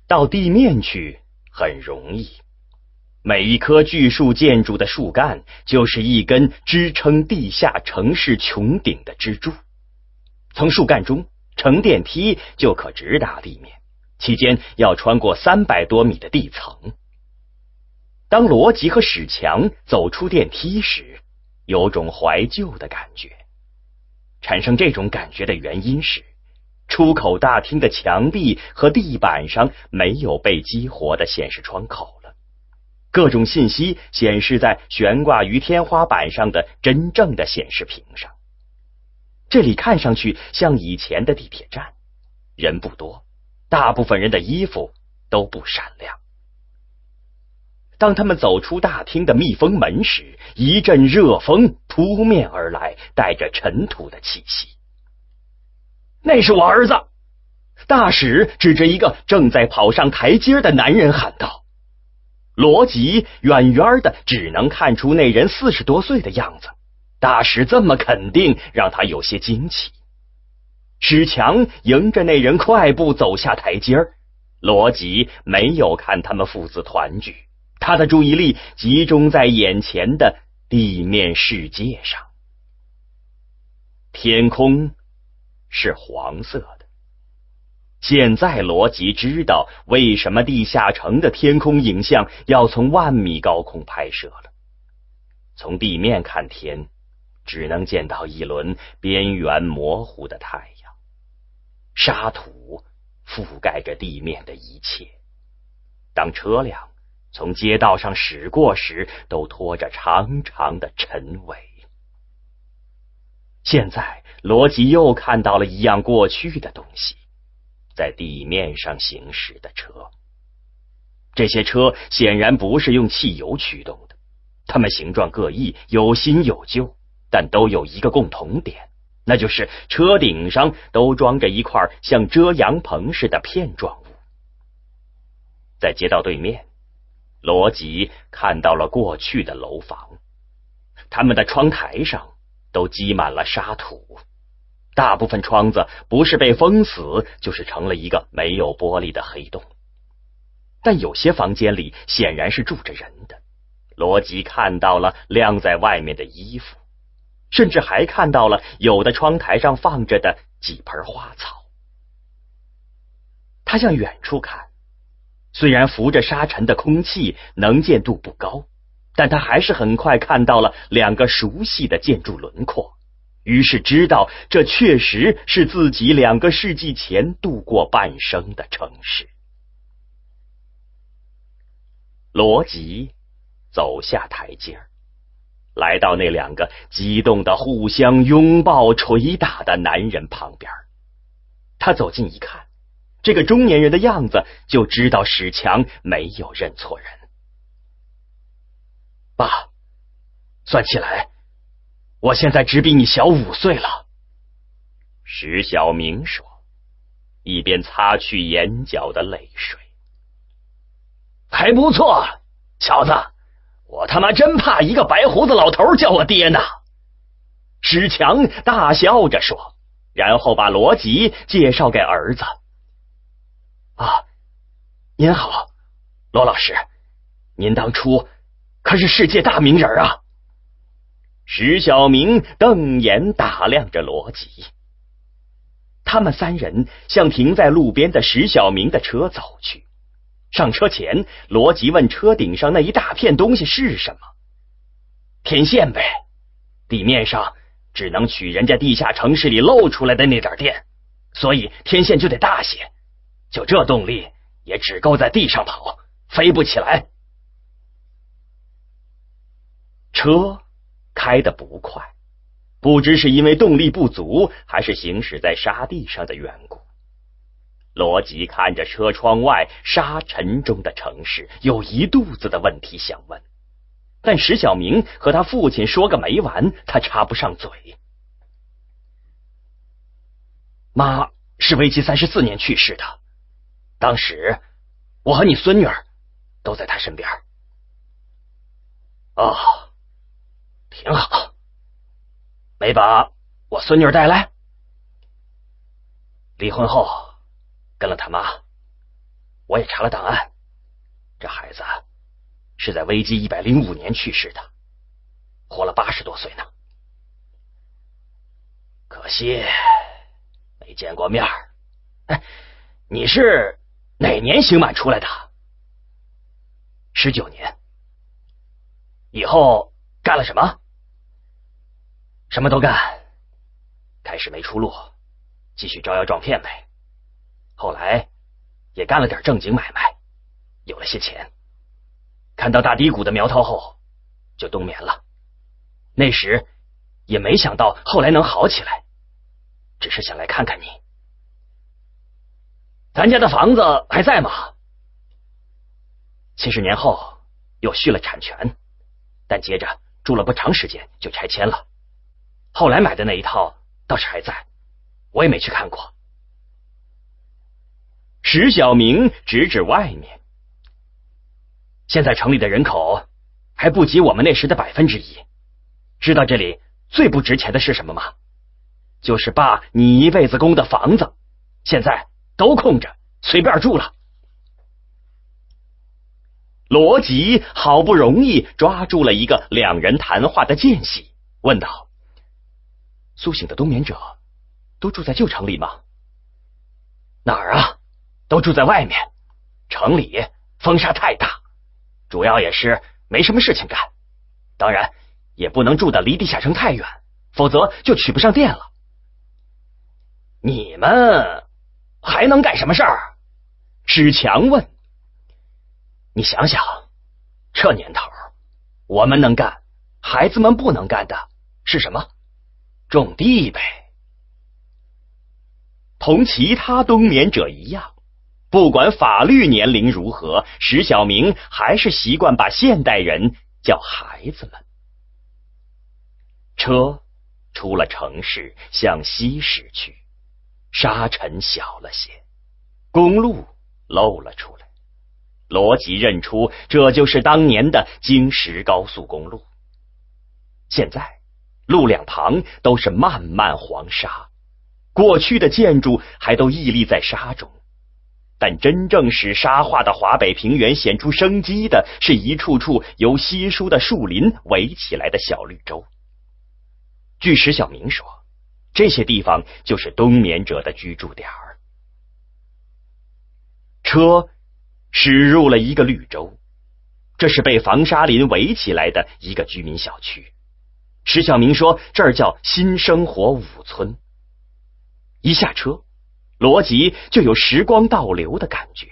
到地面去很容易。每一棵巨树建筑的树干就是一根支撑地下城市穹顶的支柱，从树干中乘电梯就可直达地面，期间要穿过300多米的地层。当罗辑和史强走出电梯时，有种怀旧的感觉。产生这种感觉的原因是，出口大厅的墙壁和地板上没有被激活的显示窗口了，各种信息显示在悬挂于天花板上的真正的显示屏上。这里看上去像以前的地铁站，人不多，大部分人的衣服都不闪亮。当他们走出大厅的密封门时，一阵热风扑面而来，带着尘土的气息。那是我儿子！大使指着一个正在跑上台阶的男人喊道。罗辑远远的只能看出那人40多岁的样子，大使这么肯定让他有些惊奇。史强迎着那人快步走下台阶，罗辑没有看他们父子团聚，他的注意力集中在眼前的地面世界上。天空是黄色的。现在罗辑知道为什么地下城的天空影像要从10000米高空拍摄了。从地面看天，只能见到一轮边缘模糊的太阳，沙土覆盖着地面的一切。当车辆从街道上驶过时，都拖着长长的尘尾。现在罗辑又看到了一样过去的东西，在地面上行驶的车。这些车显然不是用汽油驱动的，它们形状各异，有新有旧，但都有一个共同点，那就是车顶上都装着一块像遮阳棚似的片状物。在街道对面，罗辑看到了过去的楼房，他们的窗台上都积满了沙土，大部分窗子不是被封死，就是成了一个没有玻璃的黑洞。但有些房间里显然是住着人的，罗辑看到了晾在外面的衣服，甚至还看到了有的窗台上放着的几盆花草。他向远处看，虽然浮着沙尘的空气能见度不高，但他还是很快看到了2个熟悉的建筑轮廓，于是知道这确实是自己2个世纪前度过半生的城市。罗辑走下台阶，来到那2个激动的互相拥抱捶打的男人旁边。他走近一看，这个中年人的样子，就知道史强没有认错人。爸，算起来我现在只比你小5岁了，史小明说，一边擦去眼角的泪水。还不错，小子，我他妈真怕一个白胡子老头叫我爹呢。史强大笑着说，然后把罗辑介绍给儿子。您好，罗老师，您当初可是世界大名人啊。史小明瞪眼打量着罗辑。他们3人向停在路边的史小明的车走去。上车前，罗辑问车顶上那一大片东西是什么。天线呗，地面上只能取人家地下城市里漏出来的那点电，所以天线就得大些，就这动力也只够在地上跑，飞不起来。车开得不快，不知是因为动力不足，还是行驶在沙地上的缘故。罗辑看着车窗外沙尘中的城市，有一肚子的问题想问，但史小明和他父亲说个没完，他插不上嘴。妈是为期34年去世的，当时我和你孙女儿都在她身边。哦，挺好。没把我孙女带来？离婚后跟了他妈。我也查了档案，这孩子是在危机105年去世的，活了80多岁呢。可惜没见过面儿。哎，你是哪年刑满出来的？19年。以后干了什么？什么都干。开始没出路，继续招摇撞骗呗。后来也干了点正经买卖，有了些钱。看到大低谷的苗头后，就冬眠了。那时也没想到后来能好起来，只是想来看看你。咱家的房子还在吗？70年后又续了产权，但接着住了不长时间就拆迁了。后来买的那一套倒是还在，我也没去看过。石小明指指外面，现在城里的人口还不及我们那时的1%。知道这里最不值钱的是什么吗？就是爸你一辈子供的房子，现在都空着，随便住了。罗辑好不容易抓住了一个两人谈话的间隙，问道：苏醒的冬眠者都住在旧城里吗？哪儿啊，都住在外面。城里风沙太大，主要也是没什么事情干，当然也不能住得离地下城太远，否则就取不上电了。你们还能干什么事儿？史强问。你想想，这年头我们能干，孩子们不能干的是什么？种地呗。同其他冬眠者一样，不管法律年龄如何，石小明还是习惯把现代人叫孩子们。车出了城市，向西驶去，沙尘小了些，公路露了出来。罗辑认出这就是当年的京石高速公路。现在路两旁都是漫漫黄沙，过去的建筑还都屹立在沙中，但真正使沙化的华北平原显出生机的是一处处由稀疏的树林围起来的小绿洲。据石小明说，这些地方就是冬眠者的居住点儿。车驶入了一个绿洲，这是被防沙林围起来的一个居民小区。石小明说这儿叫新生活5村。一下车，罗辑就有时光倒流的感觉。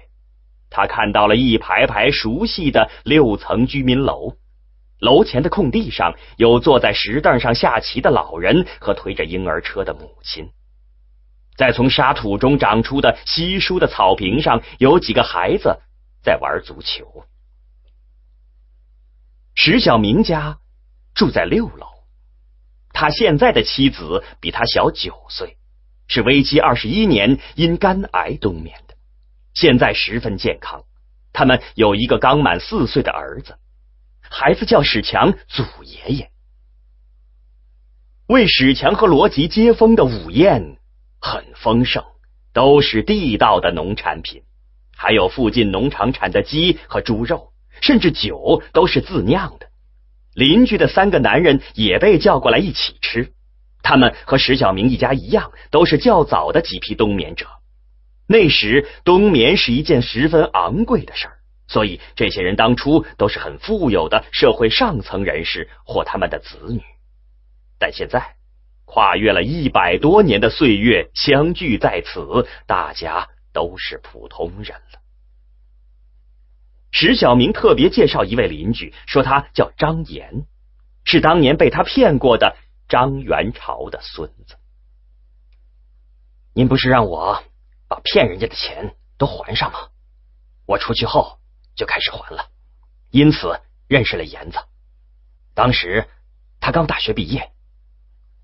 他看到了一排排熟悉的6层居民楼，楼前的空地上有坐在石凳上下棋的老人和推着婴儿车的母亲。在从沙土中长出的稀疏的草坪上，有几个孩子在玩足球。石小明家住在6楼，他现在的妻子比他小9岁，是危机21年因肝癌冬眠的，现在十分健康。他们有一个刚满4岁的儿子，孩子叫史强祖爷爷。为史强和罗辑接风的午宴很丰盛，都是地道的农产品，还有附近农场产的鸡和猪肉，甚至酒都是自酿的。邻居的3个男人也被叫过来一起吃，他们和石小明一家一样，都是较早的几批冬眠者。那时冬眠是一件十分昂贵的事儿，所以这些人当初都是很富有的社会上层人士或他们的子女。但现在跨越了100多年的岁月，相聚在此，大家都是普通人了。石小明特别介绍一位邻居，说他叫张岩，是当年被他骗过的张元朝的孙子。您不是让我把骗人家的钱都还上吗？我出去后就开始还了，因此认识了岩子。当时他刚大学毕业，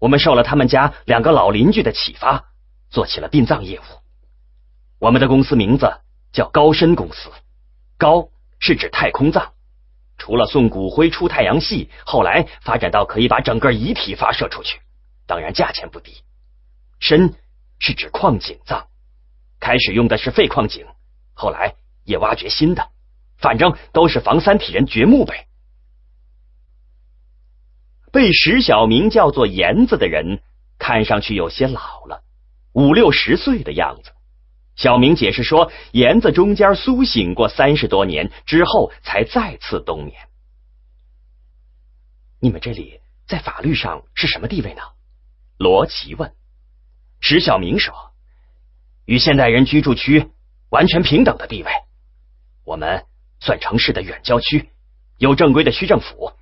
我们受了他们家2个老邻居的启发，做起了殡葬业务。我们的公司名字叫高深公司，高是指太空葬，除了送骨灰出太阳系，后来发展到可以把整个遗体发射出去，当然价钱不低。深是指矿井葬，开始用的是废矿井，后来也挖掘新的，反正都是防三体人掘墓呗。被石小明叫做严子的人看上去有些老了，5、60岁的样子。小明解释说，严子中间苏醒过30多年之后才再次冬眠。你们这里在法律上是什么地位呢？罗琦问。石小明说，与现代人居住区完全平等的地位。我们算城市的远郊区，有正规的区政府，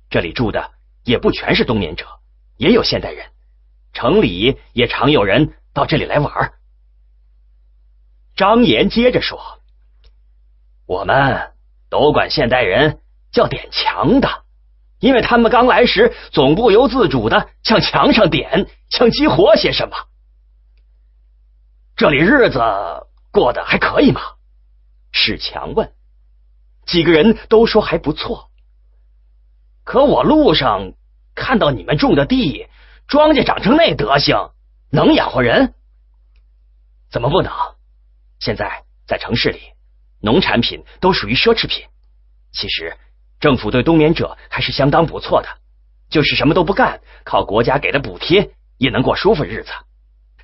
这里住的也不全是冬眠者，也有现代人，城里也常有人到这里来玩。张岩接着说，我们都管现代人叫点墙的，因为他们刚来时总不由自主的向墙上点，像激活些什么。这里日子过得还可以吗？史强问。几个人都说还不错。可我路上看到你们种的地，庄稼长成那德行，能养活人？怎么不能？现在在城市里，农产品都属于奢侈品。其实政府对冬眠者还是相当不错的，就是什么都不干，靠国家给的补贴也能过舒服日子，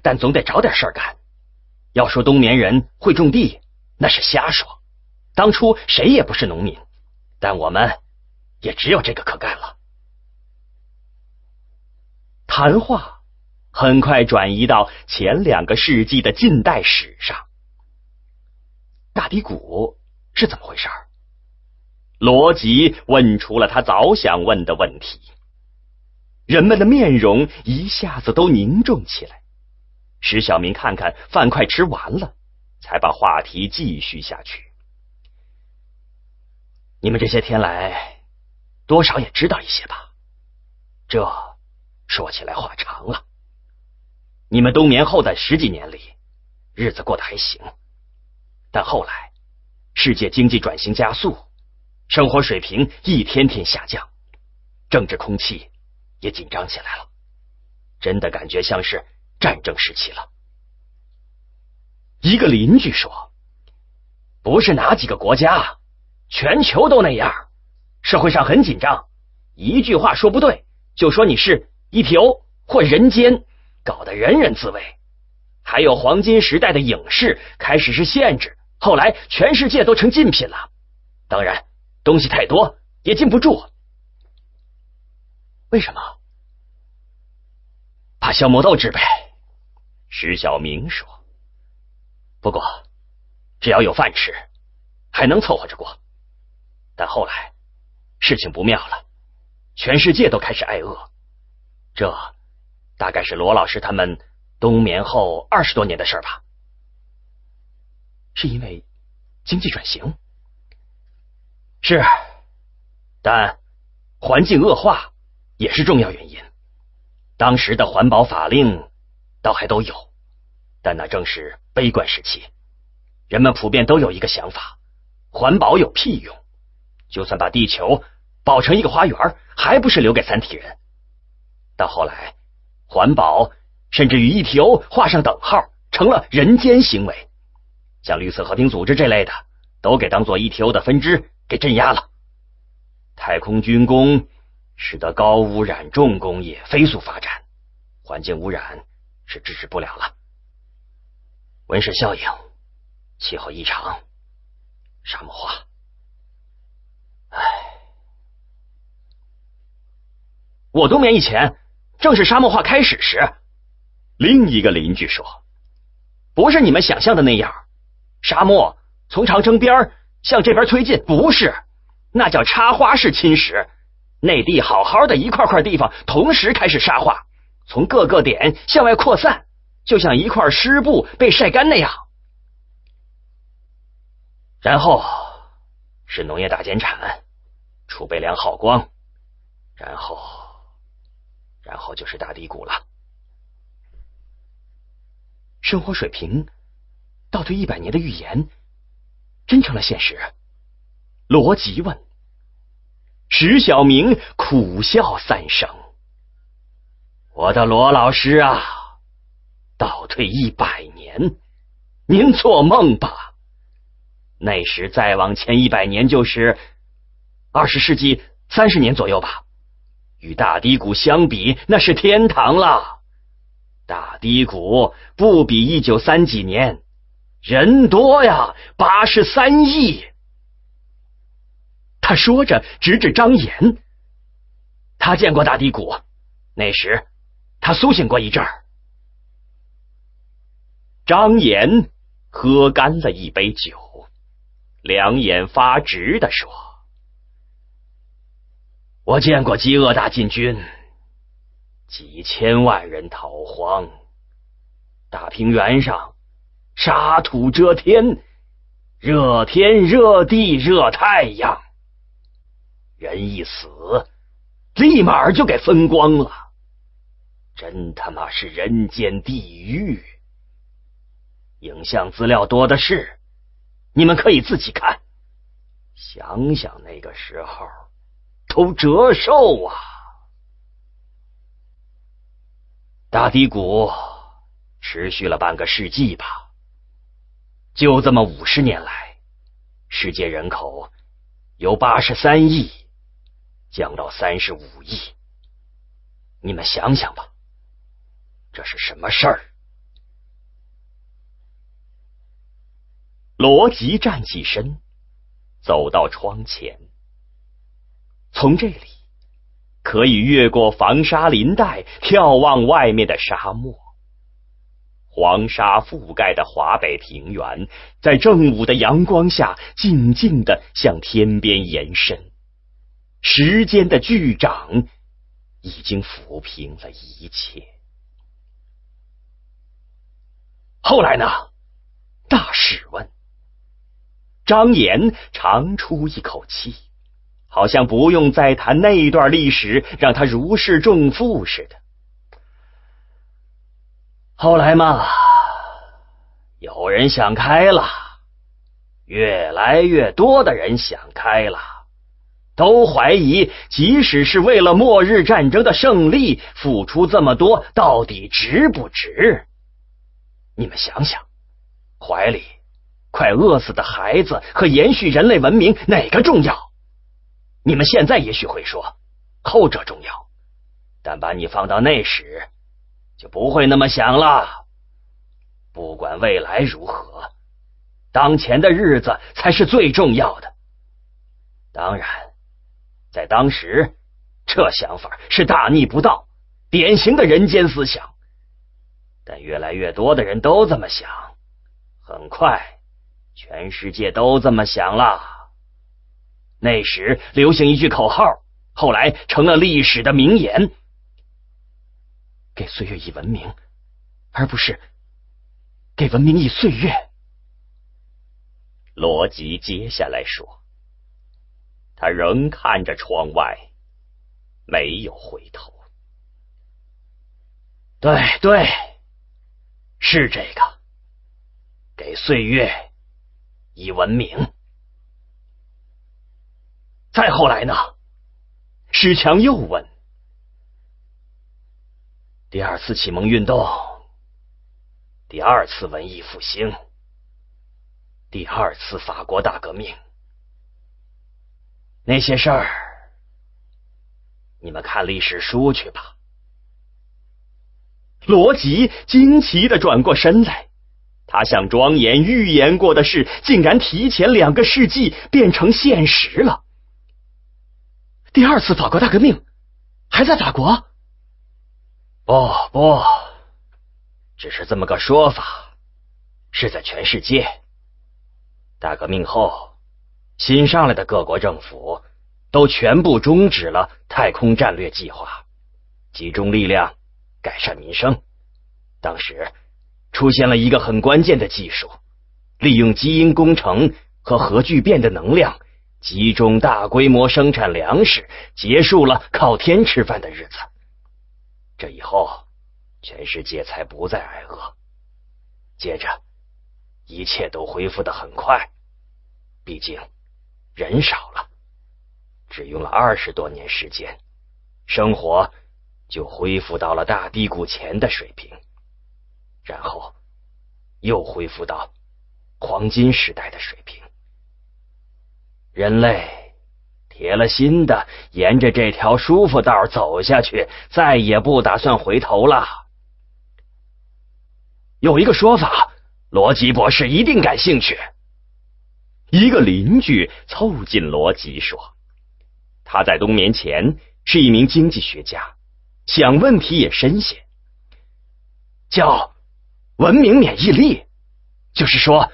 但总得找点事儿干。要说冬眠人会种地，那是瞎说，当初谁也不是农民，但我们也只有这个可干了。谈话很快转移到前2个世纪的近代史上。大低谷是怎么回事？罗辑问出了他早想问的问题。人们的面容一下子都凝重起来。石小明看看饭快吃完了，才把话题继续下去。你们这些天来多少也知道一些吧？这说起来话长了。你们冬眠后的10几年里，日子过得还行，但后来世界经济转型加速，生活水平一天天下降，政治空气也紧张起来了，真的感觉像是战争时期了。一个邻居说，不是哪几个国家，全球都那样，社会上很紧张，一句话说不对就说你是ETO或人间，搞得人人自危。还有黄金时代的影视开始是限制，后来全世界都成禁品了，当然东西太多也禁不住。为什么？怕消磨斗志呗。石小明说。不过只要有饭吃还能凑合着过，但后来事情不妙了，全世界都开始挨饿。这大概是罗老师他们冬眠后20多年的事吧。是因为经济转型？是，但环境恶化也是重要原因。当时的环保法令倒还都有，但那正是悲观时期，人们普遍都有一个想法，环保有屁用，就算把地球保成一个花园，还不是留给三体人。到后来环保甚至与 ETO 画上等号，成了人间行为，像绿色和平组织这类的都给当作 ETO 的分支给镇压了。太空军工使得高污染重工业飞速发展，环境污染是制止不了了。温室效应，气候异常，沙漠化。我冬眠以前正是沙漠化开始时。另一个邻居说，不是你们想象的那样，沙漠从长城边向这边推进，不是，那叫插花式侵蚀。内地好好的一块块地方同时开始沙化，从各个点向外扩散，就像一块湿布被晒干那样。然后是农业大减产，储备粮耗光，然后就是大低谷了。生活水平倒退100年的预言真成了现实？罗辑问。石小明苦笑3声。我的罗老师啊，倒退100年，您做梦吧。那时再往前100年就是20世纪30年左右吧。与大低谷相比，那是天堂了。大低谷不比1930几年，人多呀，83亿。他说着指指张岩，他见过大低谷，那时他苏醒过一阵儿。张岩喝干了一杯酒，两眼发直地说：我见过饥饿大进军，几千万人逃荒，大平原上沙土遮天，热天热地热太阳，人一死立马就给分光了，真他妈是人间地狱。影像资料多的是，你们可以自己看，想想那个时候都折寿啊。大低谷持续了半个世纪吧，就这么50年来，世界人口由83亿降到35亿。你们想想吧，这是什么事儿？罗辑站起身，走到窗前。从这里可以越过防沙林带，眺望外面的沙漠。黄沙覆盖的华北平原，在正午的阳光下静静地向天边延伸。时间的巨掌已经抚平了一切。后来呢？大使问。张岩长出一口气，好像不用再谈那段历史，让他如释重负似的。后来嘛，有人想开了，越来越多的人想开了，都怀疑即使是为了末日战争的胜利，付出这么多到底值不值？你们想想，怀里快饿死的孩子和延续人类文明哪个重要？你们现在也许会说后者重要，但把你放到那时就不会那么想了。不管未来如何，当前的日子才是最重要的。当然在当时，这想法是大逆不道，典型的人间思想。但越来越多的人都这么想，很快全世界都这么想了。那时流行一句口号，后来成了历史的名言：给岁月以文明，而不是给文明以岁月。罗辑接下来说，他仍看着窗外，没有回头。对，是这个，给岁月以文明。再后来呢？史强又问。第二次启蒙运动，第二次文艺复兴，第二次法国大革命，那些事儿你们看历史书去吧。罗辑惊奇地转过身来，他像庄严预言过的事，竟然提前2个世纪变成现实了。第二次法国大革命还在法国？不，只是这么个说法，是在全世界。大革命后，新上来的各国政府都全部终止了太空战略计划，集中力量改善民生。当时出现了一个很关键的技术，利用基因工程和核聚变的能量，集中大规模生产粮食，结束了靠天吃饭的日子。这以后，全世界才不再挨饿。接着，一切都恢复得很快，毕竟人少了，只用了20多年时间，生活就恢复到了大低谷前的水平，然后又恢复到黄金时代的水平。人类铁了心的沿着这条舒服道走下去，再也不打算回头了。有一个说法，罗辑博士一定感兴趣。一个邻居凑近罗辑说，他在冬眠前是一名经济学家，想问题也深些，叫文明免疫力，就是说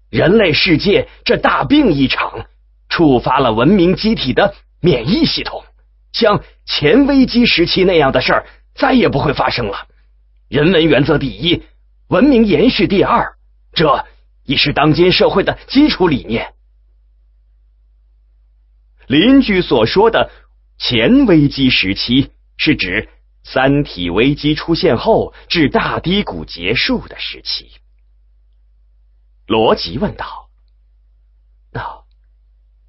人类世界这大病一场，触发了文明机体的免疫系统，像前危机时期那样的事儿再也不会发生了。人文原则第一，文明延续第二，这已是当今社会的基础理念。邻居所说的前危机时期，是指三体危机出现后至大低谷结束的时期。罗辑问道：那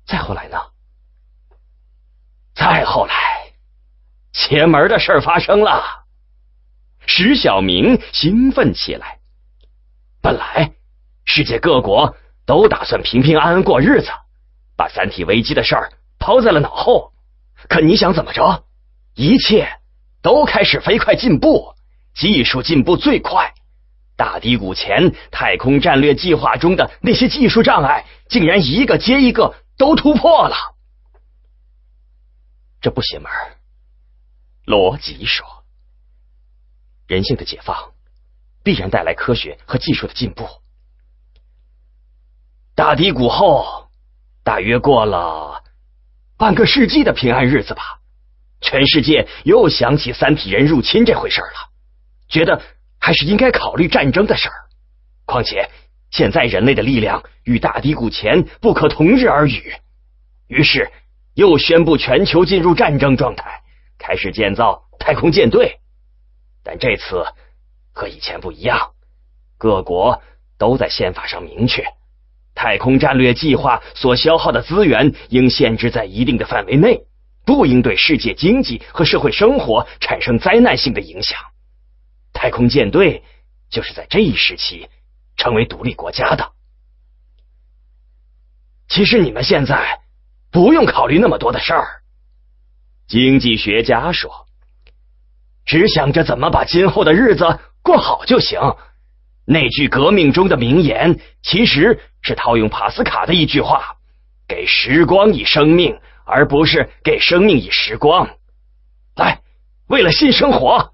再后来呢？再后来，邪门的事发生了。石小明兴奋起来。本来世界各国都打算平平安安过日子，把三体危机的事儿抛在了脑后，可你想怎么着？一切都开始飞快进步，技术进步最快。大低谷前太空战略计划中的那些技术障碍，竟然一个接一个都突破了。这不邪门。罗辑说，人性的解放必然带来科学和技术的进步。大低谷后，大约过了半个世纪的平安日子吧，全世界又想起三体人入侵这回事了，觉得还是应该考虑战争的事儿。况且现在人类的力量与大低谷前不可同日而语，于是又宣布全球进入战争状态，开始建造太空舰队。但这次和以前不一样，各国都在宪法上明确，太空战略计划所消耗的资源应限制在一定的范围内，不应对世界经济和社会生活产生灾难性的影响。太空舰队就是在这一时期成为独立国家的。其实你们现在不用考虑那么多的事儿，经济学家说，只想着怎么把今后的日子过好就行。那句革命中的名言其实是套用帕斯卡的一句话，给时光以生命，而不是给生命以时光。来，为了新生活。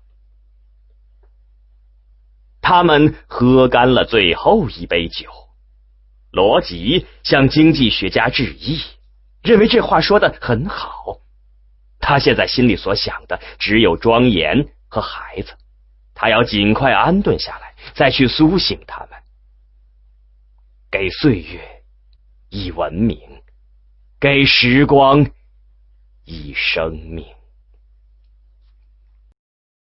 他们喝干了最后一杯酒。罗辑向经济学家致意，认为这话说得很好。他现在心里所想的只有庄严和孩子，他要尽快安顿下来，再去苏醒他们，给岁月以文明，给时光以生命。